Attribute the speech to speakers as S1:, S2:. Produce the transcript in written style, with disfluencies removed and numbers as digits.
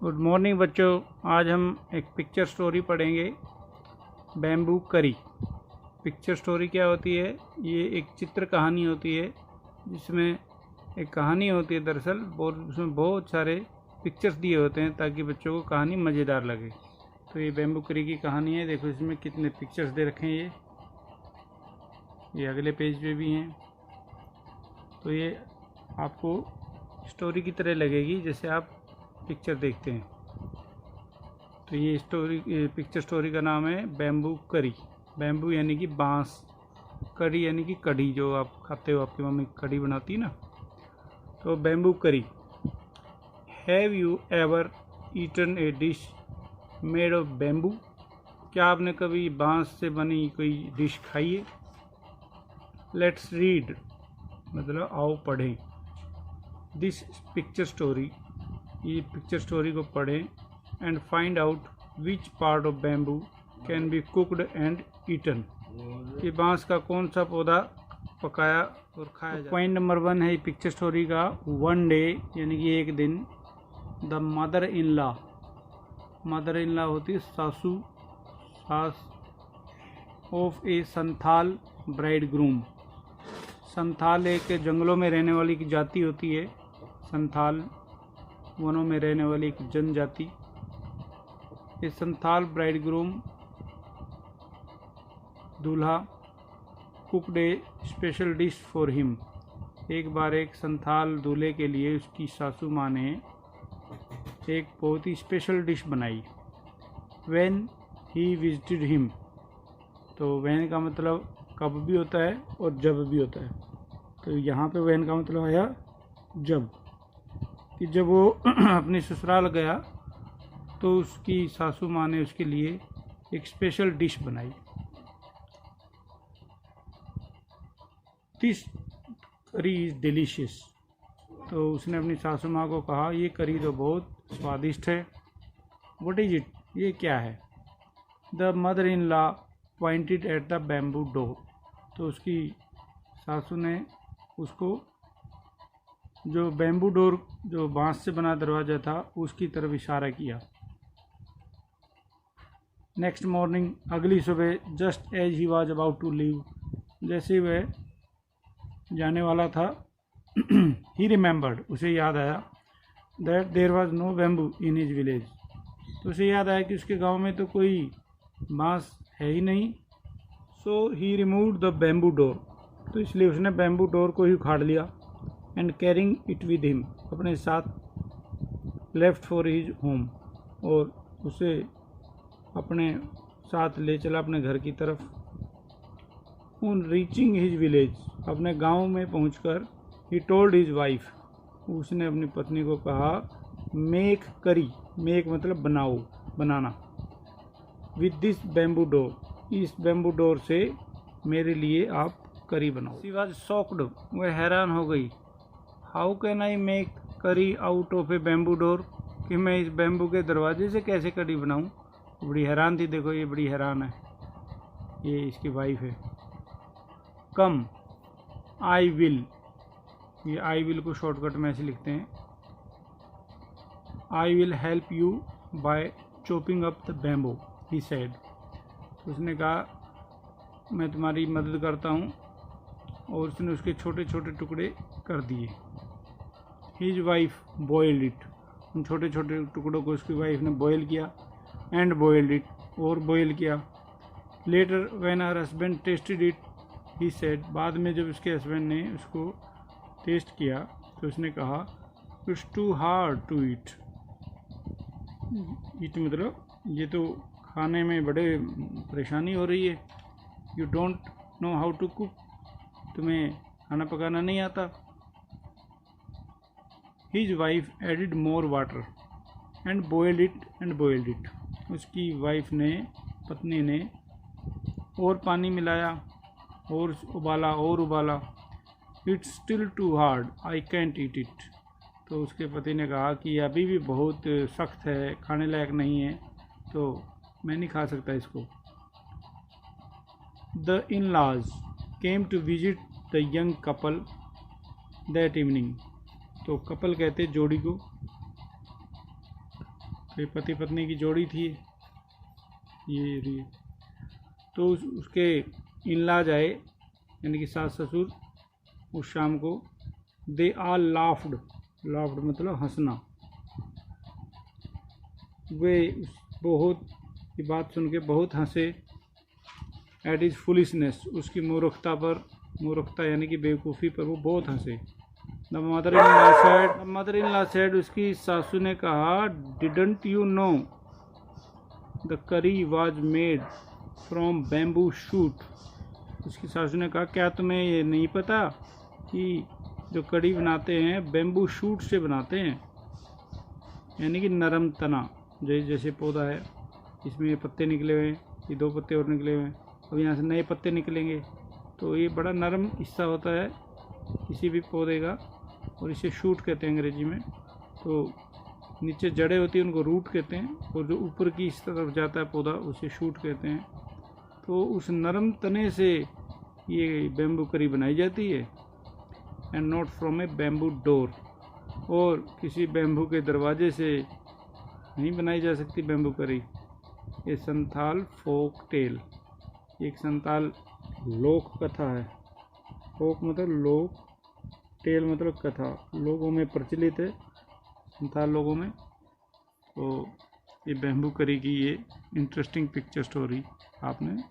S1: Good morning बच्चों। आज हम एक पिक्चर स्टोरी पढ़ेंगे, बैम्बू करी। पिक्चर स्टोरी क्या होती है? ये एक चित्र कहानी होती है जिसमें एक कहानी होती है दरअसल, और उसमें बहुत सारे पिक्चर्स दिए होते हैं ताकि बच्चों को कहानी मज़ेदार लगे। तो ये बैम्बू करी की कहानी है। देखो इसमें कितने पिक्चर्स दे रखे हैं। ये अगले पेज पे भी हैं। तो ये आपको स्टोरी की तरह लगेगी जैसे आप पिक्चर देखते हैं। तो ये पिक्चर स्टोरी का नाम है बैम्बू करी। बैम्बू यानी कि बांस, करी यानी कि कढ़ी, जो आप खाते हो, आपकी मम्मी कढ़ी बनाती है ना। तो bamboo curry. Have you ever eaten a dish made of bamboo? क्या आपने कभी बांस से बनी कोई डिश खाई है? लेट्स रीड, मतलब आओ पढ़ें। दिस पिक्चर स्टोरी, ये पिक्चर स्टोरी को पढ़ें। And find out which part of bamboo can be cooked and eaten. कि बांस का कौन सा पौधा पकाया और खाया जाए। पॉइंट नंबर 1 है पिक्चर स्टोरी का, वन डे यानी कि एक दिन। The mother in law, mother in law होती है सासू, सास of A Santhal bride groom. Santhal एक जंगलों में रहने वाली की जाति होती है। संथाल वनों में रहने वाली एक जनजाति। इस संथाल ब्राइड ग्रूम, दूल्हा, cooked A special dish for him. एक बार एक संथाल दूल्हे के लिए उसकी सासू माँ ने एक बहुत ही स्पेशल डिश बनाई। व्हेन ही विजिटेड हिम, तो व्हेन का मतलब कब भी होता है और जब भी होता है। तो यहाँ पे व्हेन का मतलब आया जब, कि जब वो अपने ससुराल गया तो उसकी सासू माँ ने उसके लिए एक स्पेशल डिश बनाई। दिस करी इज़ डिलीशियस। तो उसने अपनी सासू माँ को कहा, ये करी तो बहुत स्वादिष्ट है। व्हाट इज इट, ये क्या है? The mother in law pointed at the bamboo door. तो उसकी सासू ने उसको जो बैम्बू डोर, जो बांस से बना दरवाज़ा था, उसकी तरफ इशारा किया। नेक्स्ट मॉर्निंग, अगली सुबह, just as he was about to leave, जैसे वह जाने वाला था, ही रिमेंबर्ड, उसे याद आया, that there was no bamboo in his village. तो उसे याद आया कि उसके गांव में तो कोई बांस है ही नहीं। सो ही रिमूव्ड द बैम्बू डोर, तो इसलिए उसने बैम्बू डोर को ही उखाड़ लिया। And carrying it with him, अपने साथ लेफ्ट फॉर हिज होम, और उसे अपने साथ ले चला अपने घर की तरफ। ऑन रीचिंग हिज विलेज, अपने गांव में पहुंचकर, ही टोल्ड हिज वाइफ, उसने अपनी पत्नी को कहा, मेक करी, मेक मतलब बनाओ, बनाना, विद दिस बैम्बू डोर, इस बैम्बू डोर से मेरे लिए आप करी बनाओ। शी वॉज शॉक्ड, वह हैरान हो गई। हाउ कैन आई मेक करी out of A bamboo door, कि मैं इस बैम्बू के दरवाजे से कैसे करी बनाऊं? बड़ी हैरान थी। देखो ये बड़ी हैरान है, ये इसकी वाइफ है। कम आई विल, ये आई विल को शॉर्टकट में ऐसे लिखते हैं, I will help you by chopping up the bamboo, he said. उसने कहा, मैं तुम्हारी मदद करता हूँ, और उसने उसके छोटे छोटे टुकड़े कर दिए। हिज वाइफ बॉयल्ड इट, उन छोटे छोटे टुकड़ों को उसकी वाइफ ने बॉयल किया। एंड बॉयल्ड इट, और बॉयल किया। Later when our husband tasted it, he said, बाद में जब उसके हस्बैंड ने उसको टेस्ट किया तो उसने कहा, it's too hard to eat. Eat मतलब ये तो खाने में बड़े परेशानी हो रही है। You don't know how to cook, तुम्हें खाना पकाना नहीं आता। His wife added more water and boiled it, उसकी वाइफ ने, पत्नी ने, और पानी मिलाया और उबाला। It's still too hard, I can't eat it. तो उसके पति ने कहा कि अभी भी बहुत सख्त है, खाने लायक नहीं है, तो मैं नहीं खा सकता इसको। The in laws came to visit the young couple that evening, तो कपल कहते जोड़ी को, तो ये पति पत्नी की जोड़ी थी ये रही। तो उसके इन-लॉज आए, यानी कि सास ससुर, उस शाम को। दे आल लाफ्ड, लाफ्ड मतलब हंसना। वे बहुत ये बात सुन के बहुत हंसे। एट इज फुलिशनेस, उसकी मूर्खता पर, मूर्खता यानी कि बेवकूफ़ी पर वो बहुत हंसे। The mother in law said, उसकी सासू ने कहा, डिडंट यू नो द करी was made from bamboo shoot. उसकी सासू ने कहा, क्या तुम्हें ये नहीं पता कि जो कड़ी बनाते हैं बैम्बू शूट से बनाते हैं, यानी कि नरम तना। जैसे पौधा है, इसमें ये पत्ते निकले हुए हैं, ये 2 पत्ते और निकले हुए हैं, अब यहाँ से नए पत्ते निकलेंगे। तो ये बड़ा नरम हिस्सा होता है किसी भी पौधे का, और इसे शूट कहते हैं अंग्रेजी में। तो नीचे जड़ें होती हैं, उनको रूट कहते हैं, और जो ऊपर की इस तरफ जाता है पौधा, उसे शूट कहते हैं। तो उस नरम तने से ये बैम्बू करी बनाई जाती है। And not from A bamboo door, और किसी बैम्बू के दरवाजे से नहीं बनाई जा सकती बैम्बू करी। ये संथाल फोक टेल, एक संथाल लोक कथा है। फोक मतलब लोक, टेल मतलब कथा, लोगों में प्रचलित है, संथाल लोगों में। तो ये बैम्बू करी की ये इंटरेस्टिंग पिक्चर स्टोरी आपने सुनी।